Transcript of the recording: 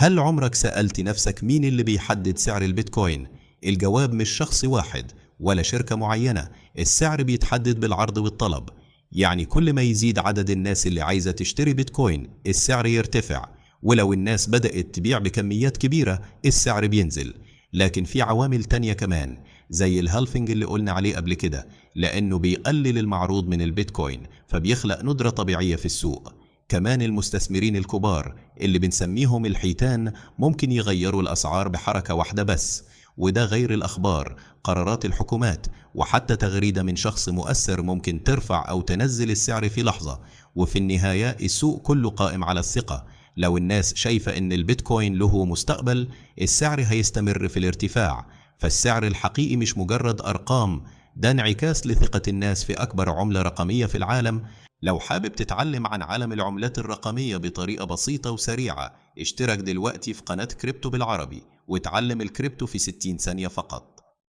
هل عمرك سألت نفسك مين اللي بيحدد سعر البيتكوين؟ الجواب مش شخص واحد ولا شركة معينة، السعر بيتحدد بالعرض والطلب. يعني كل ما يزيد عدد الناس اللي عايزة تشتري بيتكوين السعر يرتفع، ولو الناس بدأت تبيع بكميات كبيرة السعر بينزل. لكن في عوامل تانية كمان زي الهالفنج اللي قلنا عليه قبل كده، لأنه بيقلل المعروض من البيتكوين فبيخلق ندرة طبيعية في السوق. كمان المستثمرين الكبار اللي بنسميهم الحيتان ممكن يغيروا الأسعار بحركة واحدة بس، وده غير الأخبار، قرارات الحكومات، وحتى تغريدة من شخص مؤثر ممكن ترفع أو تنزل السعر في لحظة. وفي النهاية السوق كله قائم على الثقة. لو الناس شايفة إن البيتكوين له مستقبل السعر هيستمر في الارتفاع. فالسعر الحقيقي مش مجرد أرقام، ده انعكاس لثقة الناس في أكبر عملة رقمية في العالم. لو حابب تتعلم عن عالم العملات الرقمية بطريقة بسيطة وسريعة اشترك دلوقتي في قناة كريبتو بالعربي وتعلم الكريبتو في 60 ثانية فقط.